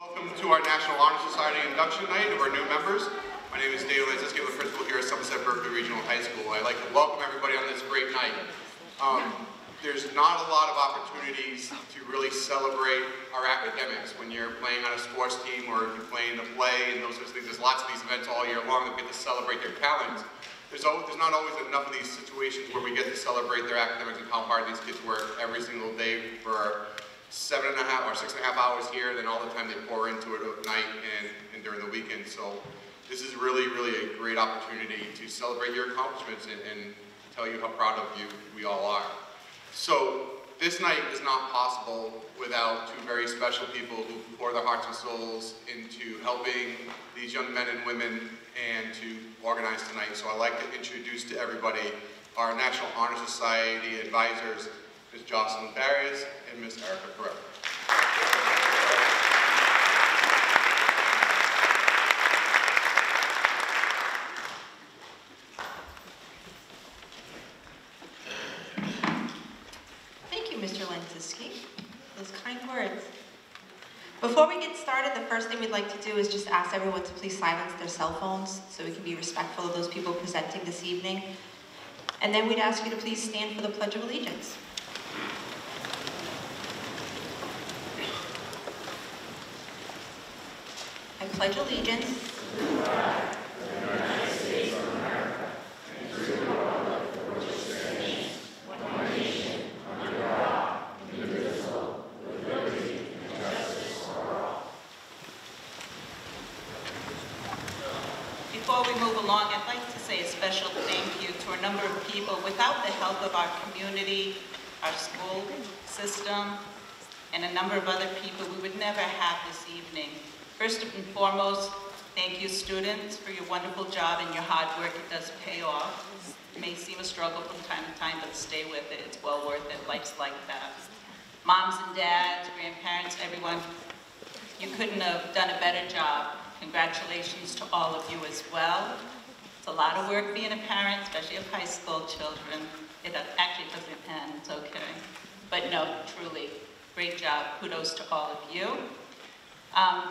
Welcome to our National Honor Society Induction Night of our new members. My name is Dave Lanczewski, I'm the principal here at Somerset Berkley Regional High School. I'd like to welcome everybody on this great night. There's not a lot of opportunities to really celebrate our academics when you're playing on a sports team or if you're playing a play and those sorts of things. There's lots of these events all year long that get to celebrate their talents. There's not always enough of these situations where we get to celebrate their academics and how hard these kids work every single day for 7.5 or 6.5 hours here, and then all the time they pour into it at night and during the weekend. So this is really a great opportunity to celebrate your accomplishments and tell you how proud of you we all are. So this night is not possible without two very special people who pour their hearts and souls into helping these young men and women and to organize tonight. So I'd like to introduce to everybody our National Honor Society advisors, Ms. Jocelyn Barrios and Ms. Erica Perrella. Mr. Lanczewski, those kind words. Before we get started, the first thing we'd like to do is just ask everyone to please silence their cell phones so we can be respectful of those people presenting this evening. And then we'd ask you to please stand for the Pledge of Allegiance. I pledge allegiance to the flag of the United States of America and to the republic for which it stands, one nation, under God, indivisible, with liberty and justice for all. Before we move along, I'd like to say a special thank you to a number of people. Without the help of our community, our school system, and a number of other people, we would never have this evening. First and foremost, thank you students for your wonderful job and your hard work. It does pay off. It may seem a struggle from time to time, but stay with it. It's well worth it. Life's like that. Moms and dads, grandparents, everyone, you couldn't have done a better job. Congratulations to all of you as well. It's a lot of work being a parent, especially of high school children. It actually doesn't end, it's okay. But no, truly, great job. Kudos to all of you.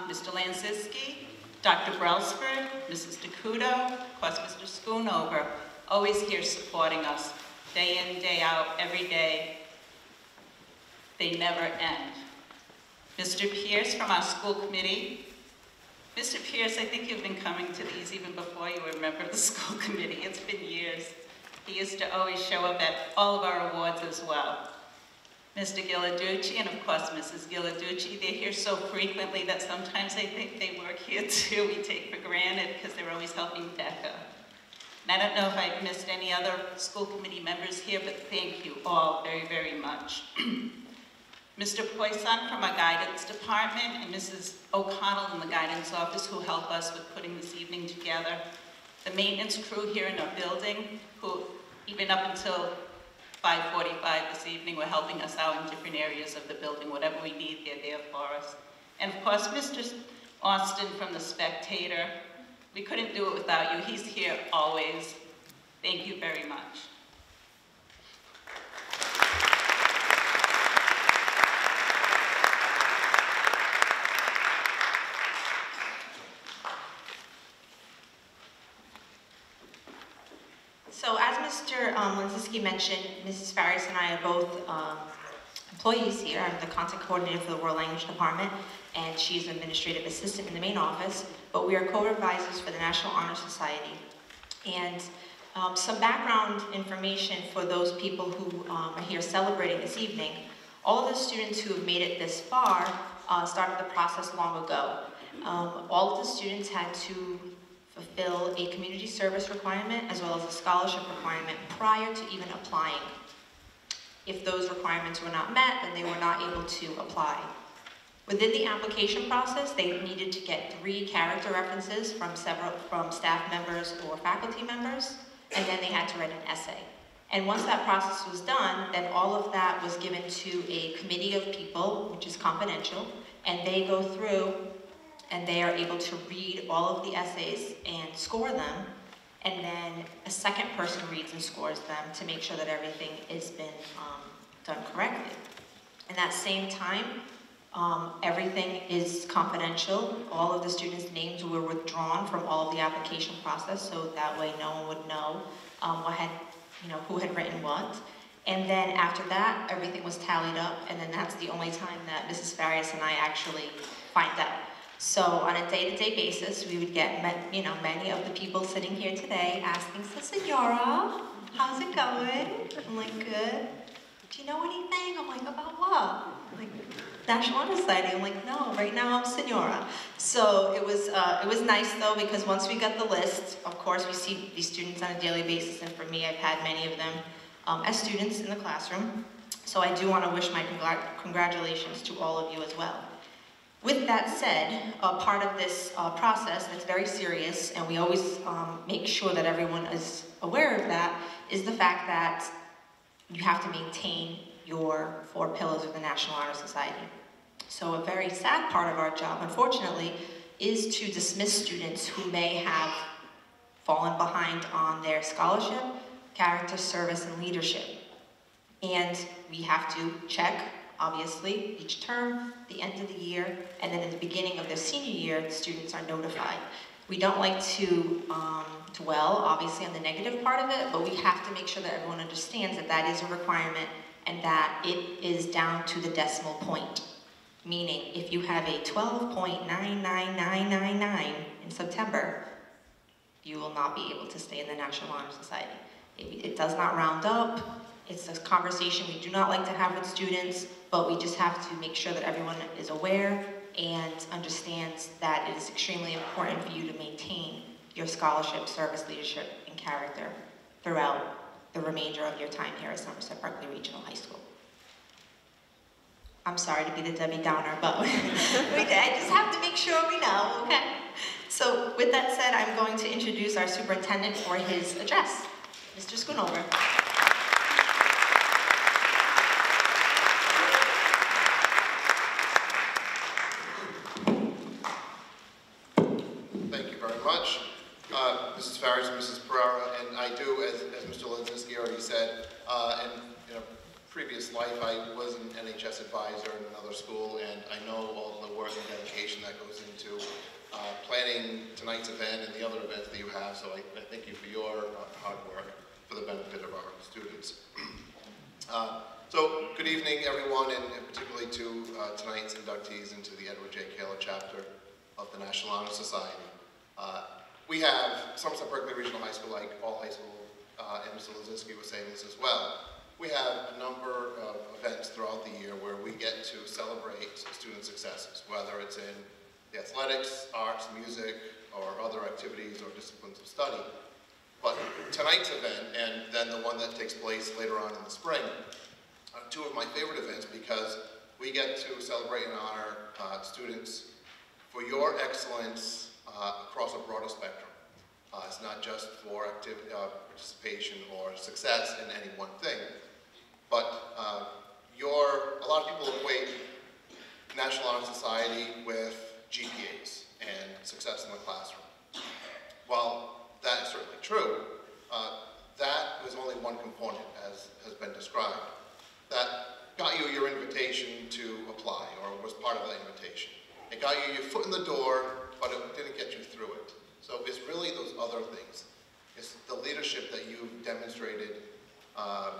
Mr. Lanczewski, Dr. Brelsford, Mrs. DeCudo, of course, Mr. Schoonover, always here supporting us, day in, day out, every day. They never end. Mr. Pierce from our school committee. Mr. Pierce, I think you've been coming to these even before you were a member of the school committee. It's been years. He used to always show up at all of our awards as well. Mr. Ghilarducci, and of course Mrs. Ghilarducci, they're here so frequently that sometimes I think they work here too. We take for granted because they're always helping Becca. And I don't know if I've missed any other school committee members here, but thank you all very much. Mr. Poisson from our guidance department and Mrs. O'Connell in the guidance office who help us with putting this evening together. The maintenance crew here in our building who, even up until 5:45 this evening, were helping us out in different areas of the building. Whatever we need, they're there for us. And of course, Mr. Austin from The Spectator. We couldn't do it without you. He's here always. Thank you very much. So as Mr. Lanczewski mentioned, Mrs. Barrios and I are both employees here. I'm the content coordinator for the World Language Department, and she's an administrative assistant in the main office, but we are co-advisors for the National Honor Society. And some background information for those people who are here celebrating this evening. All of the students who have made it this far started the process long ago. All of the students had to fulfill a community service requirement as well as a scholarship requirement prior to even applying. If those requirements were not met, then they were not able to apply. Within the application process, they needed to get 3 character references from staff members or faculty members, and then they had to write an essay. And once that process was done, then all of that was given to a committee of people, which is confidential, and they go through and they are able to read all of the essays and score them, and then a second person reads and scores them to make sure that everything has been done correctly. In that same time, Everything is confidential. All of the students' names were withdrawn from all of the application process, so that way no one would know who had written what. And then after that, everything was tallied up, and then that's the only time that Mrs. Farias and I actually find out. So on a day-to-day basis, we would get many of the people sitting here today asking, "So, Senora, how's it going?" I'm like, "Good." "Do you know anything?" I'm like, "About what?" Like, National Honor Society. I'm like, "No, right now I'm Senora." So it was nice though, because once we got the list, of course we see these students on a daily basis, and for me, I've had many of them as students in the classroom. So I do want to wish my congratulations to all of you as well. With that said, part of this process that's very serious, and we always make sure that everyone is aware of that, is the fact that you have to maintain your 4 pillars of the National Honor Society. So a very sad part of our job, unfortunately, is to dismiss students who may have fallen behind on their scholarship, character, service, and leadership. And we have to check, obviously, each term, the end of the year, and then at the beginning of their senior year, the students are notified. We don't like to dwell, obviously, on the negative part of it, but we have to make sure that everyone understands that that is a requirement and that it is down to the decimal point. Meaning, if you have a 12.99999 in September, you will not be able to stay in the National Honor Society. It does not round up. It's a conversation we do not like to have with students, but we just have to make sure that everyone is aware and understands that it is extremely important for you to maintain your scholarship, service, leadership, and character throughout the remainder of your time here at Somerset Berkley Regional High School. I'm sorry to be the Debbie Downer, but I just have to make sure we know, okay? So with that said, I'm going to introduce our superintendent for his address, Mr. Schoonover. Thank you very much. Mrs. Farias and Mrs. Pereira, and I do, as Mr. Linsinski already said, in a previous life I was an NHS advisor in another school, and I know all the work and dedication that goes into planning tonight's event and the other events that you have, so I thank you for your hard work for the benefit of our students. So good evening everyone, and particularly to tonight's inductees into the Edward J. Kaler chapter of the National Honor Society. We have Somerset Berkley Regional High School, like all high school, and Mr. Linsinski was saying this as well. We have a number of events throughout the year where we get to celebrate student successes, whether it's in the athletics, arts, music, or other activities or disciplines of study. But tonight's event, and then the one that takes place later on in the spring, are 2 of my favorite events because we get to celebrate and honor students for your excellence across a broader spectrum. It's not just for participation or success in any one thing, but a lot of people equate National Honor Society with GPAs and success in the classroom. While that is certainly true, that was only one component, as has been described. That got you your invitation to apply, or was part of that invitation. It got you your foot in the door, but it didn't get you through it. So it's really those other things. It's the leadership that you've demonstrated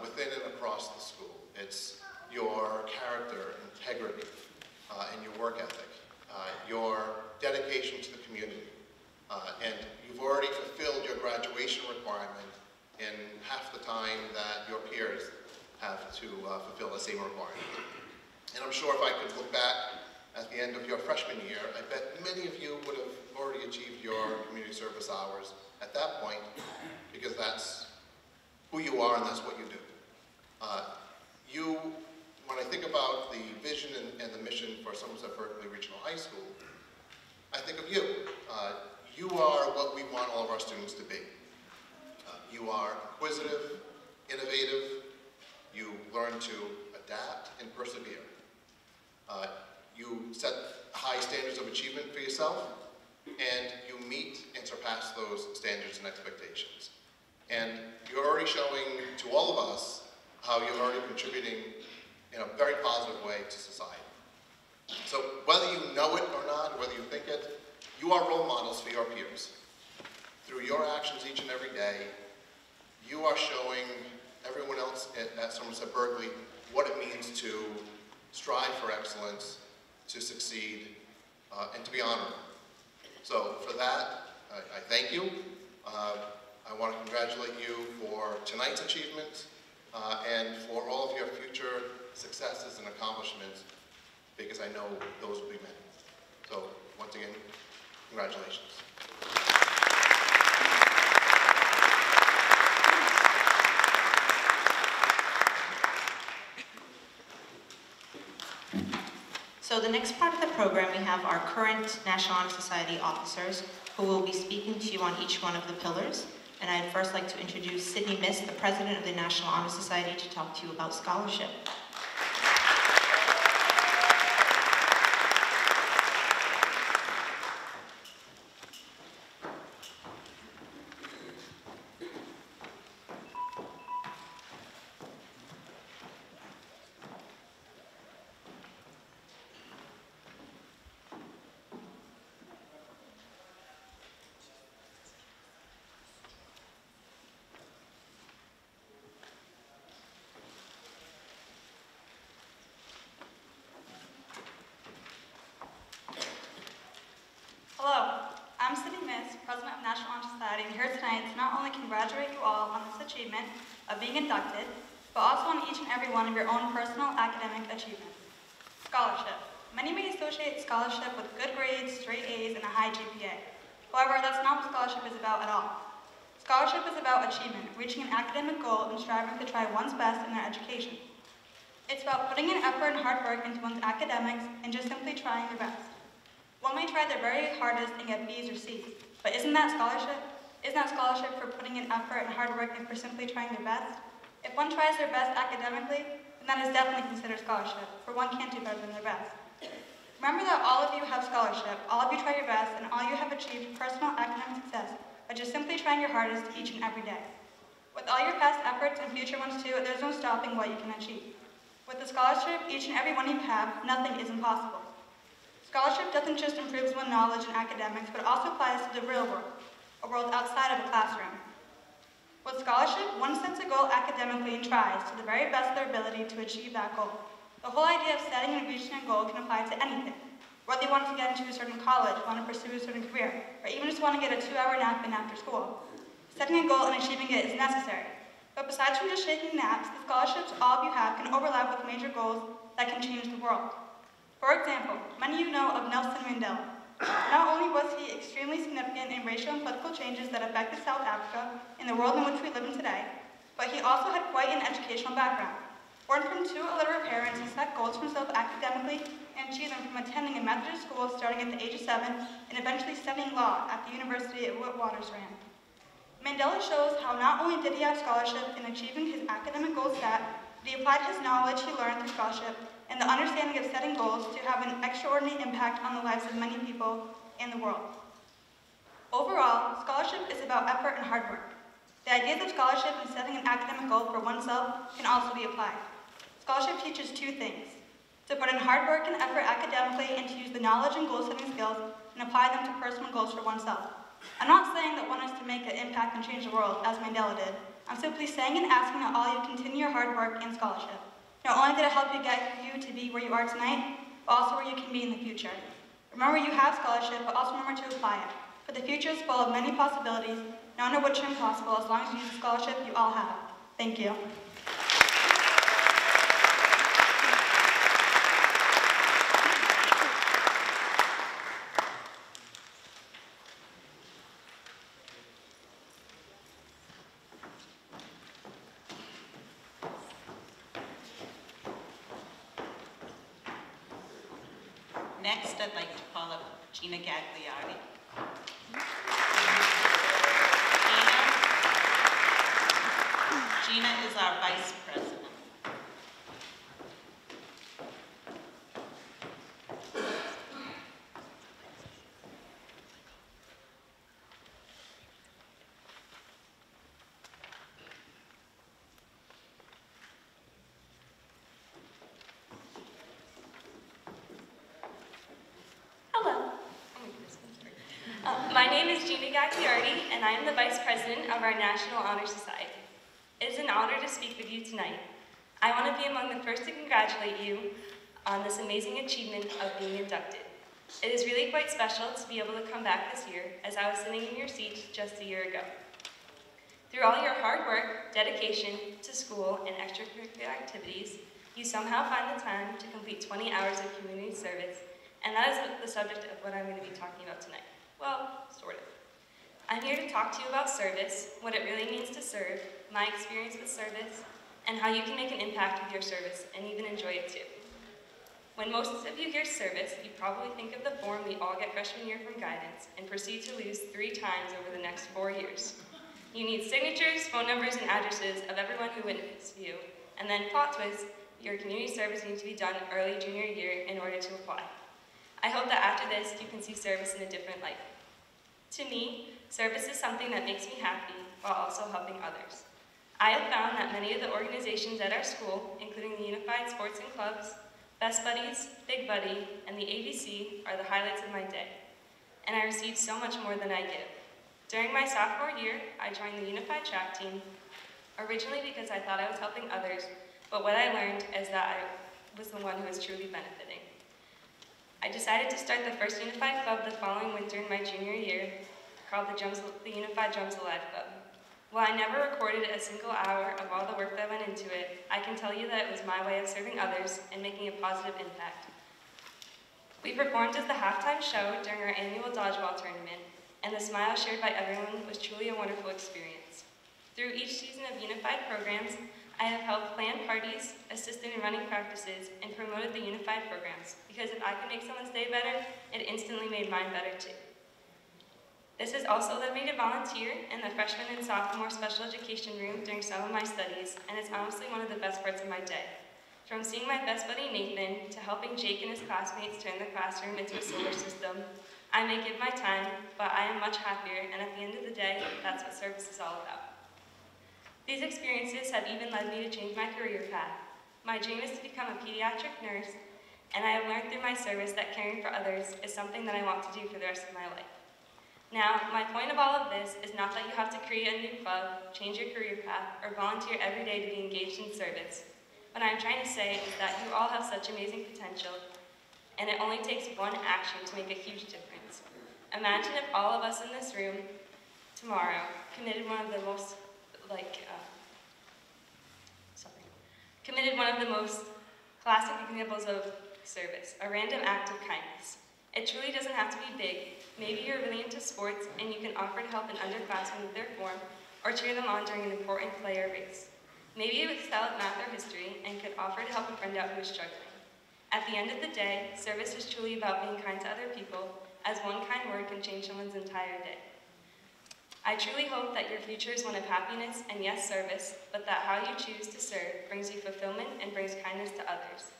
within and across the school. It's your character, integrity, and your work ethic, your dedication to the community. And you've already fulfilled your graduation requirement in half the time that your peers have to fulfill the same requirement. And I'm sure if I could look back at the end of your freshman year, I bet many of you would have already achieved your community service hours at that point, because that's who you are and that's what you do. When I think about the vision and the mission for Somerset Berkley Regional High School, I think of you. You are what we want all of our students to be. You are inquisitive, innovative, you learn to adapt and persevere. You set high standards of achievement for yourself, and you meet and surpass those standards and expectations. And you're already showing to all of us how you're already contributing in a very positive way to society. So whether you know it or not, whether you think it, you are role models for your peers. Through your actions each and every day, you are showing everyone else at Somerset Berkley what it means to strive for excellence, to succeed, and to be honored. So for that, I thank you. I want to congratulate you for tonight's achievements and for all of your future successes and accomplishments, because I know those will be many. So once again, congratulations. So the next part of the program, we have our current National Honor Society officers who will be speaking to you on each one of the pillars. And I'd first like to introduce Sydney Miss, the president of the National Honor Society, to talk to you about scholarship. Hello, I'm Sydney Miss, President of National Honor Society, and here tonight to not only congratulate you all on this achievement of being inducted, but also on each and every one of your own personal academic achievements. Scholarship. Many may associate scholarship with good grades, straight A's, and a high GPA. However, that's not what scholarship is about at all. Scholarship is about achievement, reaching an academic goal and striving to try one's best in their education. It's about putting in effort and hard work into one's academics and just simply trying your best. One may try their very hardest and get B's or C's, but isn't that scholarship? Isn't that scholarship for putting in effort and hard work and for simply trying their best? If one tries their best academically, then that is definitely considered scholarship, for one can't do better than their best. Remember that all of you have scholarship, all of you try your best, and all you have achieved personal academic success by just simply trying your hardest each and every day. With all your past efforts and future ones too, there's no stopping what you can achieve. With the scholarship each and every one of you have, nothing is impossible. Scholarship doesn't just improve one's knowledge and academics, but it also applies to the real world, a world outside of a classroom. With scholarship, one sets a goal academically and tries to the very best of their ability to achieve that goal. The whole idea of setting and reaching a goal can apply to anything. Whether you want to get into a certain college, want to pursue a certain career, or even just want to get a 2-hour nap in after school. Setting a goal and achieving it is necessary. But besides from just taking naps, the scholarships all of you have can overlap with major goals that can change the world. For example, many of you know of Nelson Mandela. Not only was he extremely significant in racial and political changes that affected South Africa and the world in which we live in today, but he also had quite an educational background. Born from 2 illiterate parents, he set goals for himself academically and achieved them from attending a Methodist school starting at the age of 7 and eventually studying law at the University of Witwatersrand. Mandela shows how not only did he have scholarship in achieving his academic goals set, but he applied his knowledge he learned through scholarship and the understanding of setting goals to have an extraordinary impact on the lives of many people in the world. Overall, scholarship is about effort and hard work. The ideas of scholarship and setting an academic goal for oneself can also be applied. Scholarship teaches 2 things: to put in hard work and effort academically and to use the knowledge and goal-setting skills and apply them to personal goals for oneself. I'm not saying that one is to make an impact and change the world, as Mandela did. I'm simply saying and asking that all of you continue your hard work and scholarship. Not only did it help you get you to be where you are tonight, but also where you can be in the future. Remember you have scholarship, but also remember to apply it. For the future is full of many possibilities, none of which are impossible as long as you use the scholarship you all have. Thank you. Next, I'd like to call up Gina Gagliardi. Gina is our Vice President. name is Gina Gagliardi, and I am the Vice President of our National Honor Society. It is an honor to speak with you tonight. I want to be among the first to congratulate you on this amazing achievement of being inducted. It is really quite special to be able to come back this year, as I was sitting in your seat just a year ago. Through all your hard work, dedication to school, and extracurricular activities, you somehow find the time to complete 20 hours of community service, and that is the subject of what I'm going to be talking about tonight. Well, sort of. I'm here to talk to you about service, what it really means to serve, my experience with service, and how you can make an impact with your service and even enjoy it too. When most of you hear service, you probably think of the form we all get freshman year from guidance and proceed to lose 3 times over the next 4 years. You need signatures, phone numbers, and addresses of everyone who witnessed you, and then plot twist, your community service needs to be done early junior year in order to apply. I hope that after this, you can see service in a different light. To me, service is something that makes me happy while also helping others. I have found that many of the organizations at our school, including the Unified Sports and Clubs, Best Buddies, Big Buddy, and the ABC are the highlights of my day, and I receive so much more than I give. During my sophomore year, I joined the Unified Track Team, originally because I thought I was helping others, but what I learned is that I was the one who was truly benefiting. I decided to start the first Unified Club the following winter in my junior year, called the Unified Drums Alive Club. While I never recorded a single hour of all the work that went into it, I can tell you that it was my way of serving others and making a positive impact. We performed as the halftime show during our annual dodgeball tournament, and the smile shared by everyone was truly a wonderful experience. Through each season of Unified programs, I have helped plan parties, assisted in running practices, and promoted the Unified programs, because if I could make someone's day better, it instantly made mine better too. This has also led me to volunteer in the freshman and sophomore special education room during some of my studies, and it's honestly one of the best parts of my day. From seeing my best buddy Nathan, to helping Jake and his classmates turn the classroom into a solar system, I may give my time, but I am much happier, and at the end of the day, that's what service is all about. These experiences have even led me to change my career path. My dream is to become a pediatric nurse, and I have learned through my service that caring for others is something that I want to do for the rest of my life. Now, my point of all of this is not that you have to create a new club, change your career path, or volunteer every day to be engaged in service. What I'm trying to say is that you all have such amazing potential, and it only takes one action to make a huge difference. Imagine if all of us in this room tomorrow committed one of the most classic examples of service, a random act of kindness. It truly doesn't have to be big. Maybe you're really into sports and you can offer to help an underclassman with their form or cheer them on during an important play or race. Maybe you excel at math or history and could offer to help a friend out who is struggling. At the end of the day, service is truly about being kind to other people, as one kind word can change someone's entire day. I truly hope that your future is one of happiness and yes, service, but that how you choose to serve brings you fulfillment and brings kindness to others.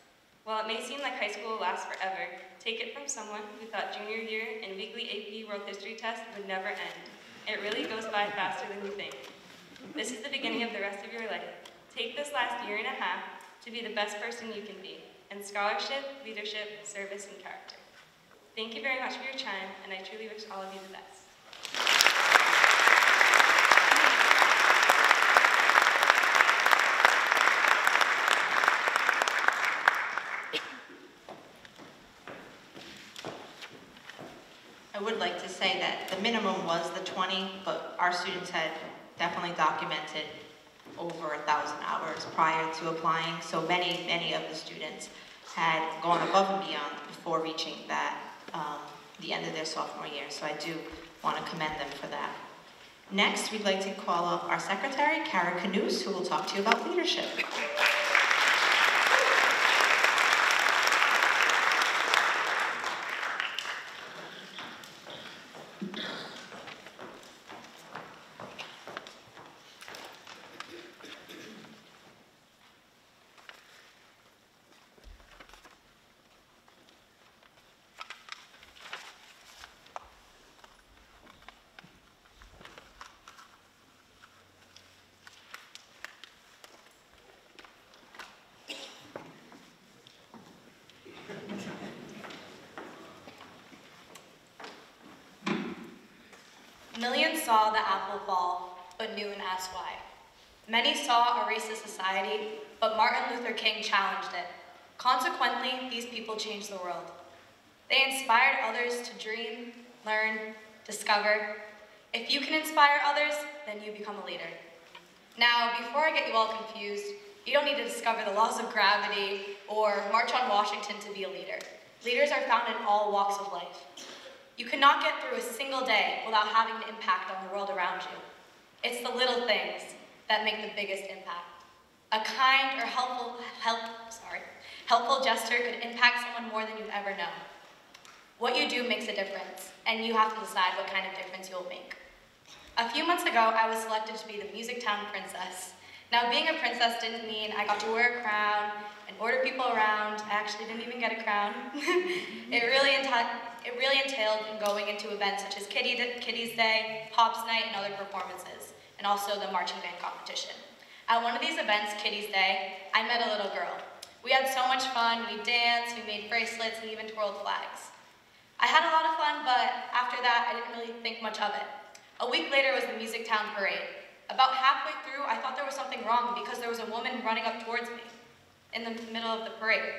While it may seem like high school will last forever, take it from someone who thought junior year and weekly AP World History test would never end. It really goes by faster than you think. This is the beginning of the rest of your life. Take this last year and a half to be the best person you can be, in scholarship, leadership, service, and character. Thank you very much for your time, and I truly wish all of you the best. I would like to say that the minimum was the 20, but our students had definitely documented over 1,000 hours prior to applying, so many of the students had gone above and beyond before reaching that, the end of their sophomore year, so I do want to commend them for that. Next, we'd like to call up our secretary, Kara Canoose, who will talk to you about leadership. Millions saw the apple fall, but knew and asked why. Many saw a racist society, but Martin Luther King challenged it. Consequently, these people changed the world. They inspired others to dream, learn, discover. If you can inspire others, then you become a leader. Now, before I get you all confused, you don't need to discover the laws of gravity or march on Washington to be a leader. Leaders are found in all walks of life. You cannot get through a single day without having an impact on the world around you. It's the little things that make the biggest impact. A kind or helpful gesture could impact someone more than you've ever known. What you do makes a difference, and you have to decide what kind of difference you'll make. A few months ago, I was selected to be the Music Town Princess. Now, being a princess didn't mean I got to wear a crown and order people around. I actually didn't even get a crown. It really entailed going into events such as Kitty's Day, Pops Night, and other performances, and also the marching band competition. At one of these events, Kitty's Day, I met a little girl. We had so much fun. We danced, we made bracelets, and even twirled flags. I had a lot of fun, but after that, I didn't really think much of it. A week later was the Music Town Parade. About halfway through, I thought there was something wrong because there was a woman running up towards me in the middle of the parade.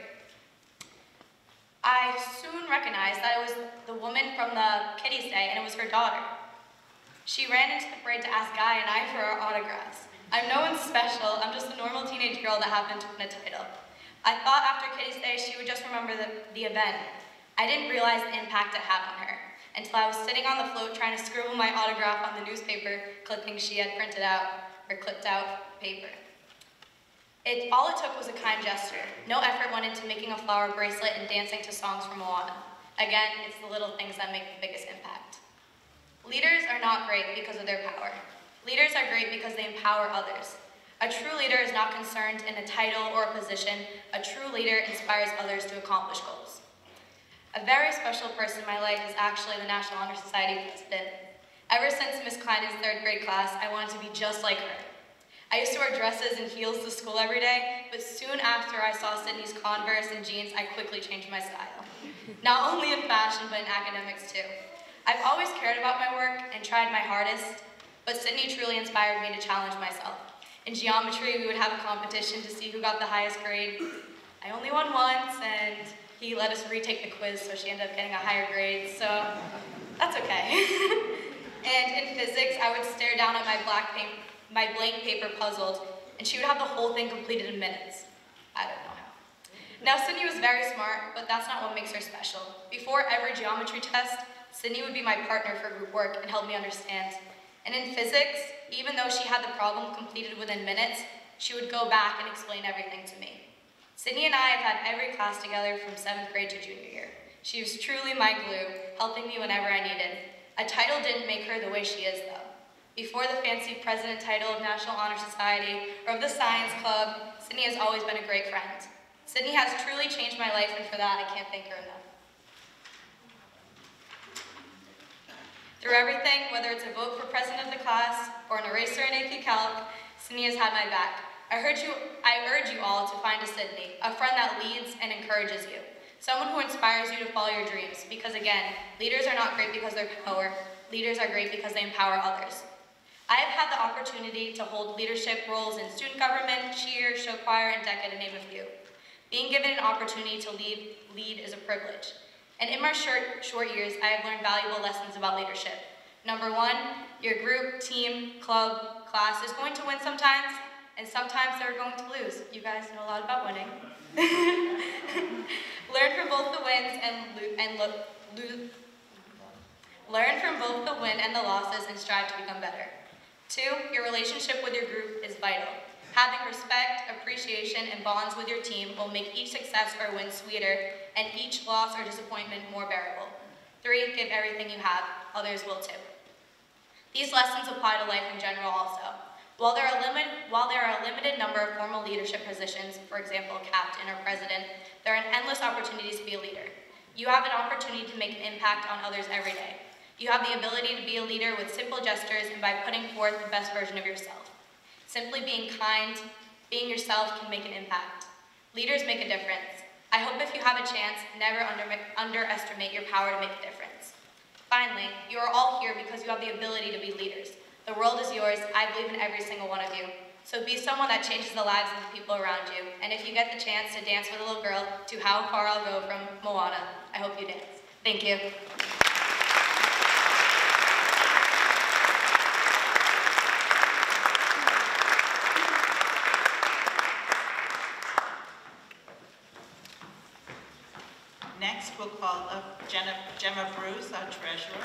I soon recognized that it was the woman from the Kitty's Day, and it was her daughter. She ran into the parade to ask Guy and I for our autographs. I'm no one special, I'm just a normal teenage girl that happened to win a title. I thought after Kitty's Day she would just remember the event. I didn't realize the impact it had on her until I was sitting on the float trying to scribble my autograph on the newspaper clippings she had printed out or clipped out paper. All it took was a kind gesture. No effort went into making a flower bracelet and dancing to songs from Moana. Again, it's the little things that make the biggest impact. Leaders are not great because of their power. Leaders are great because they empower others. A true leader is not concerned in a title or a position. A true leader inspires others to accomplish goals. A very special person in my life is actually the National Honor Society president. Ever since Miss Kleinen's 3rd grade class, I wanted to be just like her. I used to wear dresses and heels to school every day, but soon after I saw Sydney's Converse and jeans, I quickly changed my style. Not only in fashion, but in academics too. I've always cared about my work and tried my hardest, but Sydney truly inspired me to challenge myself. In geometry, we would have a competition to see who got the highest grade. I only won once, and he let us retake the quiz, so she ended up getting a higher grade, so that's okay. And in physics, I would stare down at my blank paper puzzled, and she would have the whole thing completed in minutes. I don't know how. Now, Sydney was very smart, but that's not what makes her special. Before every geometry test, Sydney would be my partner for group work and help me understand. And in physics, even though she had the problem completed within minutes, she would go back and explain everything to me. Sydney and I have had every class together from 7th grade to junior year. She was truly my glue, helping me whenever I needed. A title didn't make her the way she is, though. Before the fancy president title of National Honor Society or of the Science Club, Sydney has always been a great friend. Sydney has truly changed my life, and for that, I can't thank her enough. Through everything, whether it's a vote for president of the class or an eraser in AP Calc, Sydney has had my back. I urge you all to find a Sydney, a friend that leads and encourages you, someone who inspires you to follow your dreams, because again, leaders are not great because they're power, leaders are great because they empower others. I have had the opportunity to hold leadership roles in student government, cheer, show choir, and DECA, to name a few. Being given an opportunity to lead is a privilege. And in my short years, I have learned valuable lessons about leadership. Number 1, your group, team, club, class is going to win sometimes, and sometimes they're going to lose. You guys know a lot about winning. Learn from both the wins Learn from both the win and the losses and strive to become better. 2, your relationship with your group is vital. Having respect, appreciation, and bonds with your team will make each success or win sweeter and each loss or disappointment more bearable. 3, give everything you have. Others will too. These lessons apply to life in general also. While there are a limited number of formal leadership positions, for example, captain or president, there are endless opportunities to be a leader. You have an opportunity to make an impact on others every day. You have the ability to be a leader with simple gestures and by putting forth the best version of yourself. Simply being kind, being yourself can make an impact. Leaders make a difference. I hope if you have a chance, never underestimate your power to make a difference. Finally, you are all here because you have the ability to be leaders. The world is yours. I believe in every single one of you. So be someone that changes the lives of the people around you. And if you get the chance to dance with a little girl to How Far I'll Go from Moana, I hope you dance. Thank you. Next, we'll call up Gemma Bruce, our treasurer.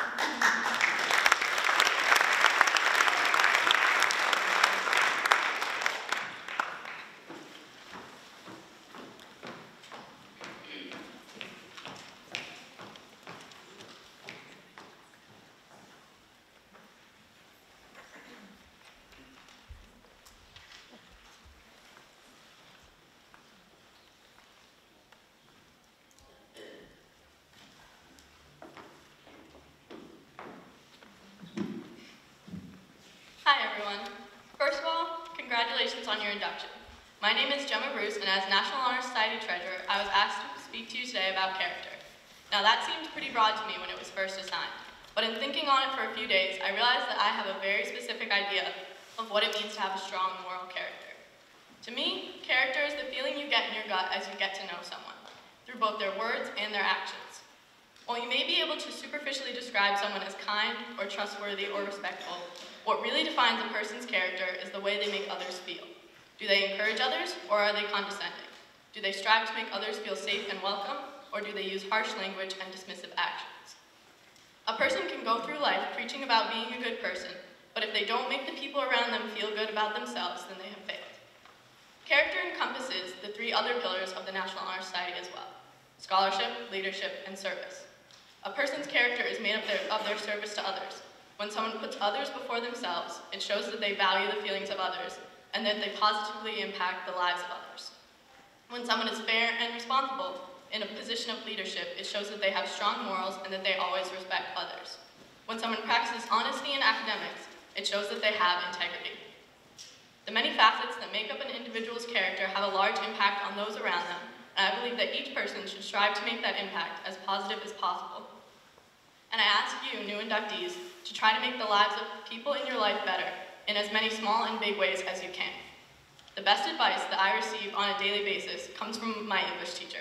Hi everyone. First of all, congratulations on your induction. My name is Gemma Bruce, and as National Honor Society Treasurer, I was asked to speak to you today about character. Now that seemed pretty broad to me when it was first assigned, but in thinking on it for a few days, I realized that I have a very specific idea of what it means to have a strong moral character. To me, character is the feeling you get in your gut as you get to know someone, through both their words and their actions. While you may be able to superficially describe someone as kind, or trustworthy, or respectful, what really defines a person's character is the way they make others feel. Do they encourage others, or are they condescending? Do they strive to make others feel safe and welcome, or do they use harsh language and dismissive actions? A person can go through life preaching about being a good person, but if they don't make the people around them feel good about themselves, then they have failed. Character encompasses the three other pillars of the National Honor Society as well: scholarship, leadership, and service. A person's character is made up of their service to others. When someone puts others before themselves, it shows that they value the feelings of others and that they positively impact the lives of others. When someone is fair and responsible in a position of leadership, it shows that they have strong morals and that they always respect others. When someone practices honesty in academics, it shows that they have integrity. The many facets that make up an individual's character have a large impact on those around them, and I believe that each person should strive to make that impact as positive as possible. And I ask you, new inductees, to try to make the lives of people in your life better in as many small and big ways as you can. The best advice that I receive on a daily basis comes from my English teacher.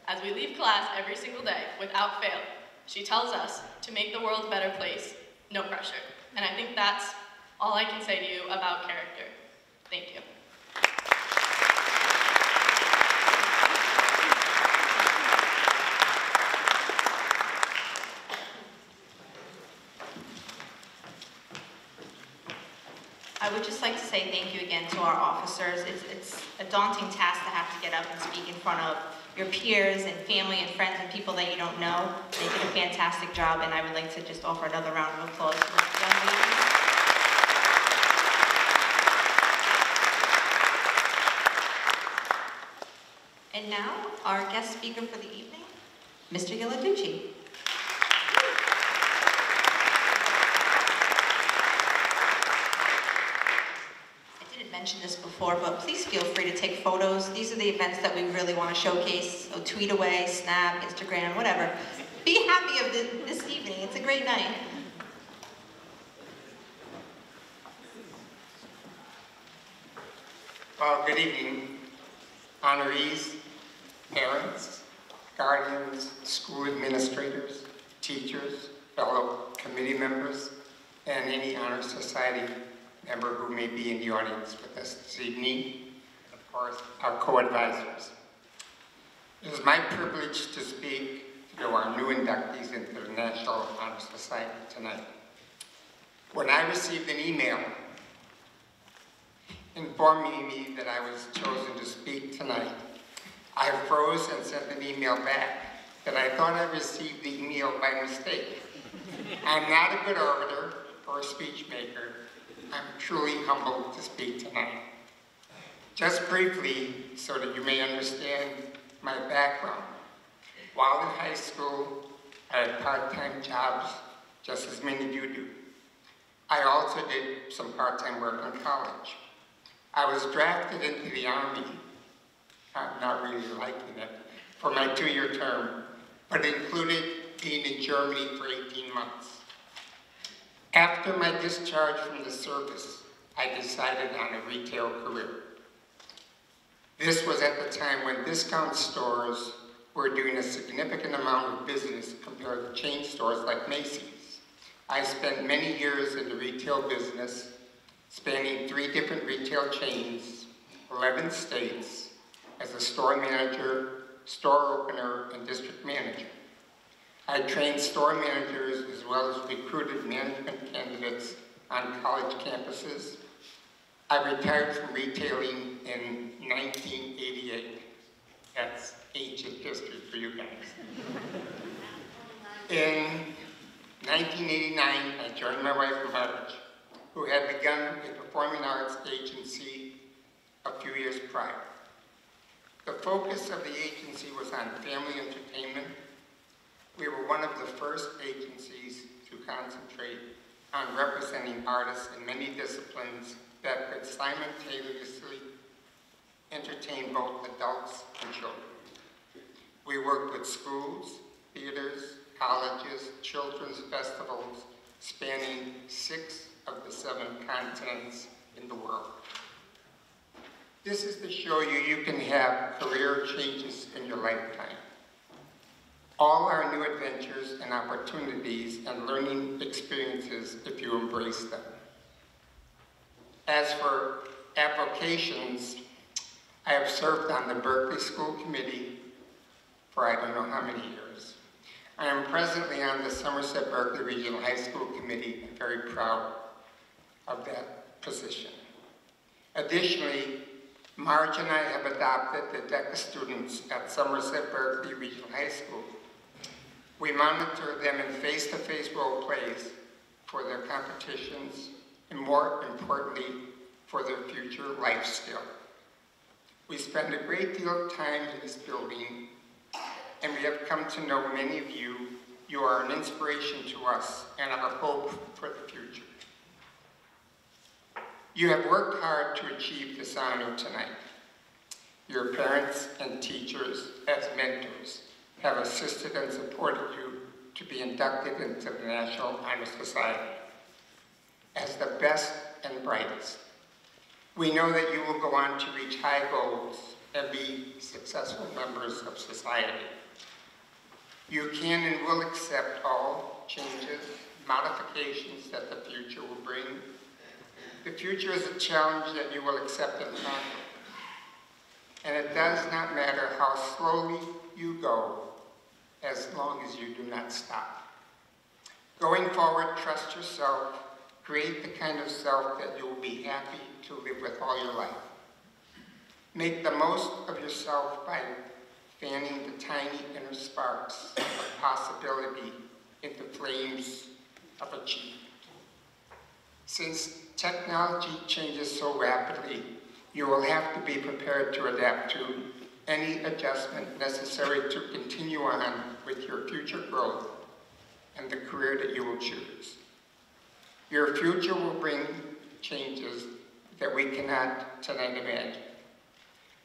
As we leave class every single day, without fail, she tells us to make the world a better place, no pressure. And I think that's all I can say to you about character. Thank you. I would just like to say thank you again to our officers. It's a daunting task to have to get up and speak in front of your peers and family and friends and people that you don't know. They did a fantastic job, and I would like to just offer another round of applause to the young ladies. And now, our guest speaker for the evening, Mr. Gilladucci. Mentioned this before, but please feel free to take photos. These are the events that we really want to showcase. So tweet away, Snap, Instagram, whatever. Be happy of this evening. It's a great night. Well, good evening, honorees, parents, guardians, school administrators, teachers, fellow committee members, and any Honor Society member who may be in the audience with us this evening, and of course, our co-advisors. It is my privilege to speak to our new inductees into the National Honor Society tonight. When I received an email informing me that I was chosen to speak tonight, I froze and sent an email back that I thought I received the email by mistake. I'm not a good orator or a speech maker. I'm truly humbled to speak tonight. Just briefly, so that you may understand my background. While in high school, I had part-time jobs, just as many of you do. I also did some part-time work in college. I was drafted into the Army, not really liking it, for my 2-year term, but it included being in Germany for 18 months. After my discharge from the service, I decided on a retail career. This was at the time when discount stores were doing a significant amount of business compared to chain stores like Macy's. I spent many years in the retail business, spanning 3 different retail chains, 11 states, as a store manager, store opener, and district manager. I trained store managers as well as recruited management candidates on college campuses. I retired from retailing in 1988. That's ancient history for you guys. In 1989, I joined my wife Marge, who had begun a performing arts agency a few years prior. The focus of the agency was on family entertainment. We were one of the first agencies to concentrate on representing artists in many disciplines that could simultaneously entertain both adults and children. We worked with schools, theaters, colleges, children's festivals, spanning 6 of the 7 continents in the world. This is to show you you can have career changes in your lifetime. All are new adventures and opportunities and learning experiences if you embrace them. As for avocations, I have served on the Berkley School Committee for I don't know how many years. I am presently on the Somerset Berkley Regional High School Committee. I'm very proud of that position. Additionally, Marge and I have adopted the DECA students at Somerset Berkley Regional High School. We monitor them in face-to-face role plays for their competitions and, more importantly, for their future life skill. We spend a great deal of time in this building, and we have come to know many of you. You are an inspiration to us and our hope for the future. You have worked hard to achieve this honor tonight. Your parents and teachers, as mentors, have assisted and supported you to be inducted into the National Honor Society as the best and brightest. We know that you will go on to reach high goals and be successful members of society. You can and will accept all changes, modifications that the future will bring. The future is a challenge that you will accept and conquer. And it does not matter how slowly you go, as long as you do not stop. Going forward, trust yourself. Create the kind of self that you will be happy to live with all your life. Make the most of yourself by fanning the tiny inner sparks of possibility into flames of achievement. Since technology changes so rapidly, you will have to be prepared to adapt to any adjustment necessary to continue on with your future growth and the career that you will choose. Your future will bring changes that we cannot tonight imagine,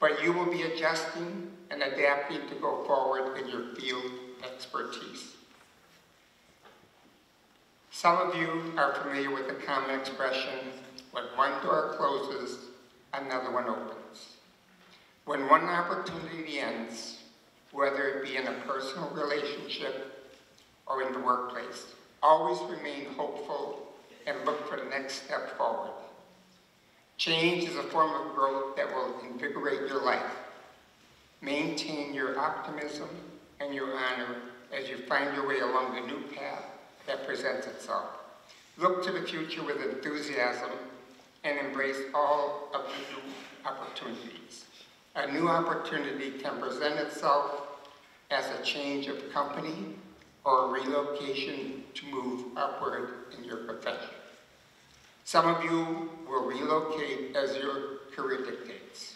but you will be adjusting and adapting to go forward in your field of expertise. Some of you are familiar with the common expression, when one door closes, another one opens. When one opportunity ends, whether it be in a personal relationship or in the workplace, always remain hopeful and look for the next step forward. Change is a form of growth that will invigorate your life. Maintain your optimism and your honor as you find your way along the new path that presents itself. Look to the future with enthusiasm and embrace all of the new opportunities. A new opportunity can present itself as a change of company or a relocation to move upward in your profession. Some of you will relocate as your career dictates.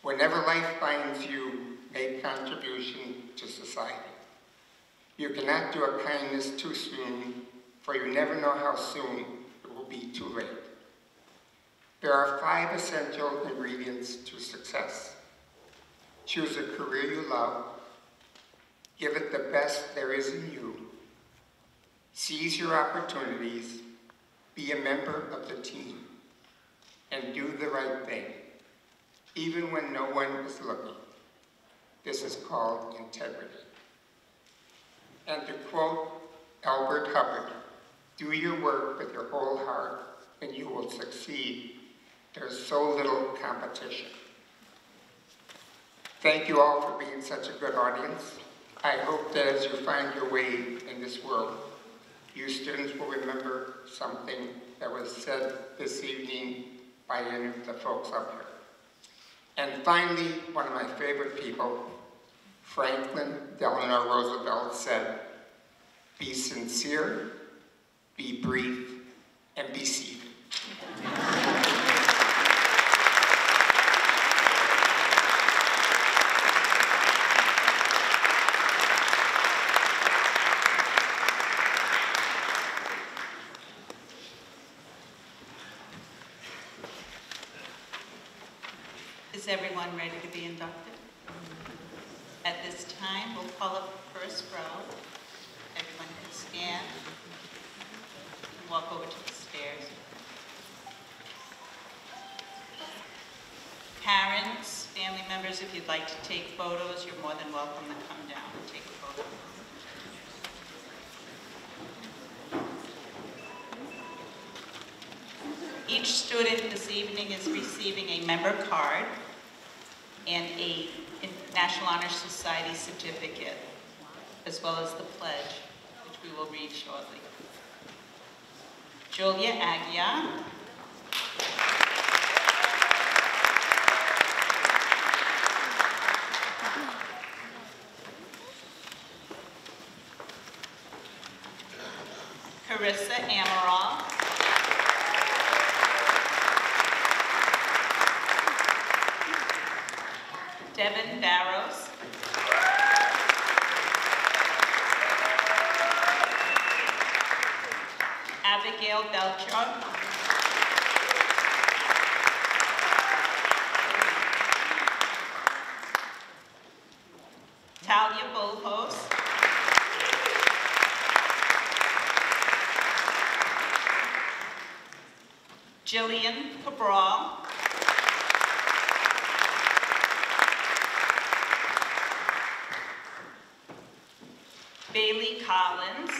Whenever life finds you, make contribution to society. You cannot do a kindness too soon, for you never know how soon it will be too late. There are 5 essential ingredients to success. Choose a career you love. Give it the best there is in you. Seize your opportunities, be a member of the team, and do the right thing, even when no one is looking. This is called integrity. And to quote Albert Hubbard, do your work with your whole heart and you will succeed. There's so little competition. Thank you all for being such a good audience. I hope that as you find your way in this world, you students will remember something that was said this evening by any of the folks up here. And finally, one of my favorite people, Franklin Delano Roosevelt, said, "Be sincere, be brief, and be seated." Is everyone ready to be inducted? At this time, we'll call up the first row. Everyone can stand and walk over to the stairs. Parents, family members, if you'd like to take photos, you're more than welcome to come down and take a photo. Each student this evening is receiving a member card and a National Honor Society certificate, as well as the pledge, which we will read shortly. Julia Aguiar. Carissa Amaral. Devin Barrows. Abigail Belcher. Talia Bullhose. Jillian Cabral. Bailey Collins.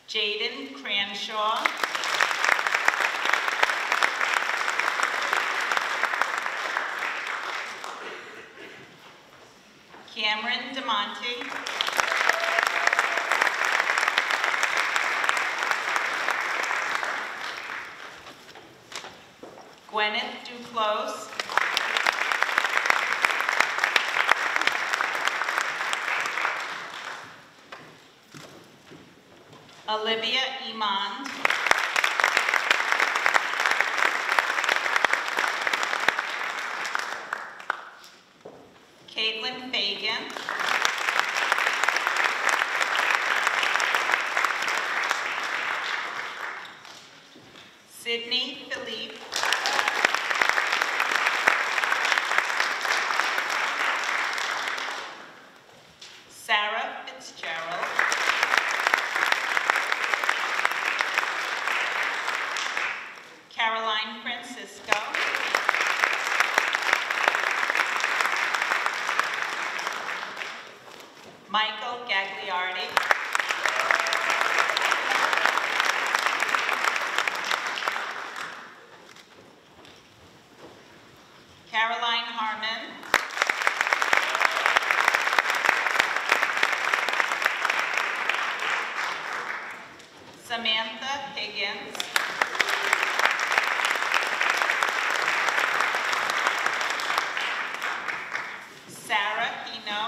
Jaden Cranshaw. Cameron DeMonte. Gwyneth Duclos. Olivia Imond. Caitlin Fagan. Sydney Philippe. Sarah Fitzgerald. Caroline Francisco. Michael Gagliardi. Caroline Harmon. Samantha Higgins. Sarah Hino.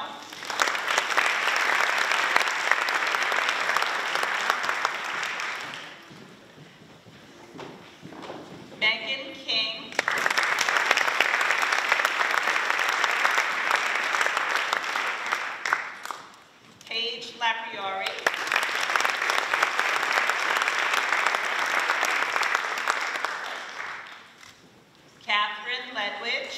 Megan King. Paige Lapriori. Catherine Ledwidge.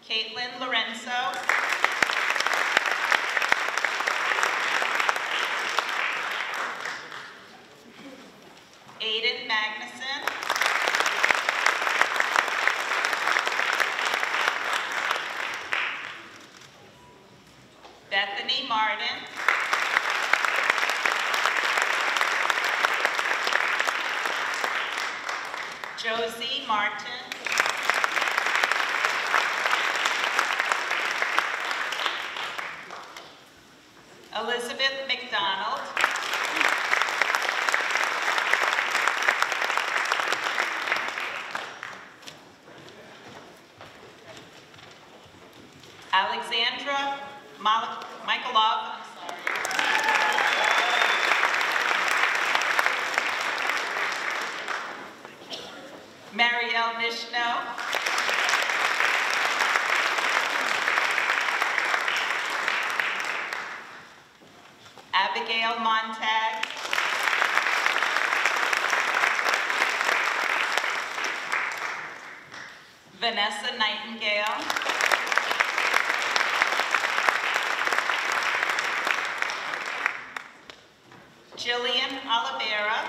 Caitlin Lorenzo. Aiden Magnuson. Bethany Martin. Josie Martin. Elizabeth McDonald. Alexandra Michaelov. Marielle Mishno. Abigail Montag. Vanessa Nightingale. Jillian Oliveira.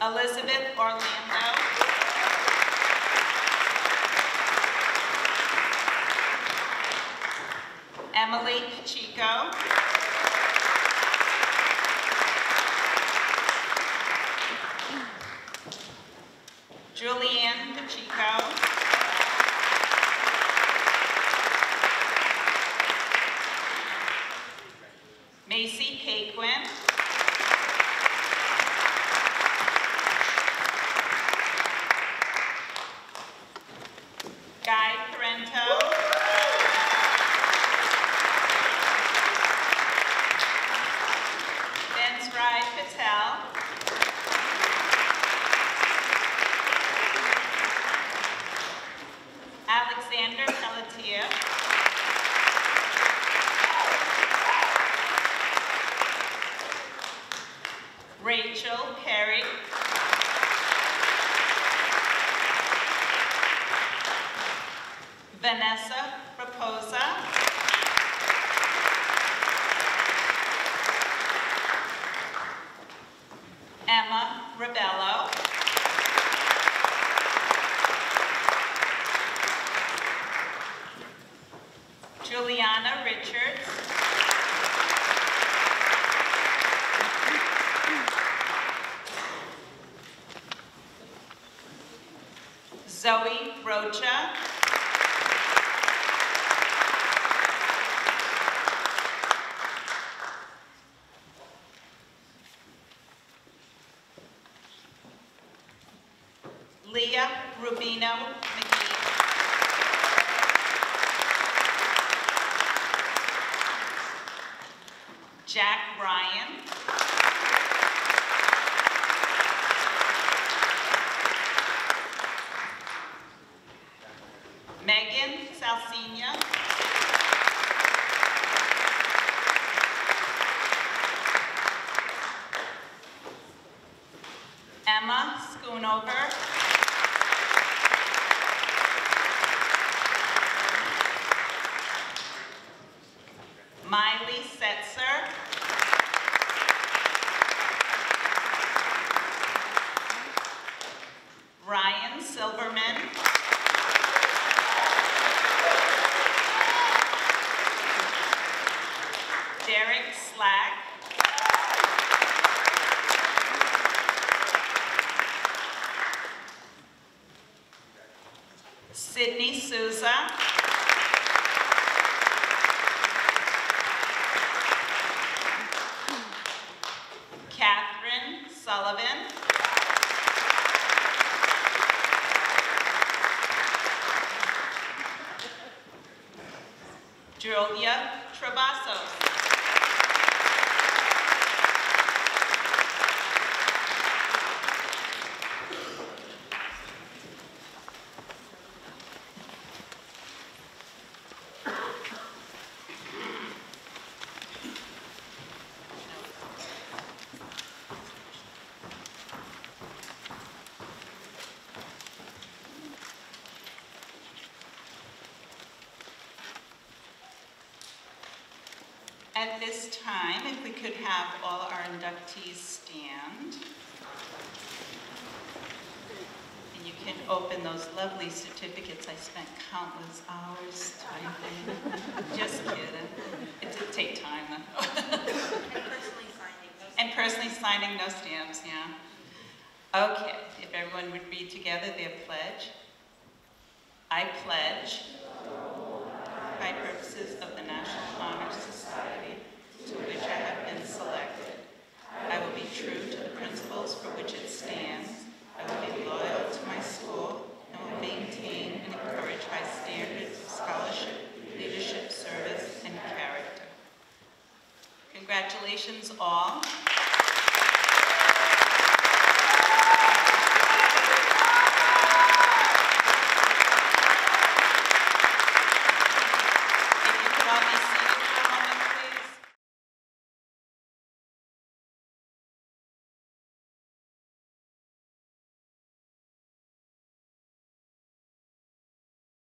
Elizabeth Orlando. Emily Pacheco. Julianne Pacheco. Macy Paquin. Guy Parento. Vince Rai Patel. Alexander Pelletier. Rachel Perry. Vanessa Raposa. Emma Rebello. Juliana Richards. Zoe Rocha. Leah Rubino McGee. Jack Ryan. Megan Salsina. Emma Schoonover. Miley Setzer. Ryan Silverman. Derek Slack. Sydney Souza. Catherine Sullivan. Julia Travasos. At this time, if we could have all our inductees stand. And you can open those lovely certificates I spent countless hours typing. Just kidding. It did take time though. And personally signing no stamps, yeah. Okay, if everyone would read together their pledge. I pledge, by purposes of the National Honor Society, to which I have been selected, I will be true to the principles for which it stands. I will be loyal to my school and will maintain and encourage high standards of scholarship, leadership, service, and character. Congratulations all.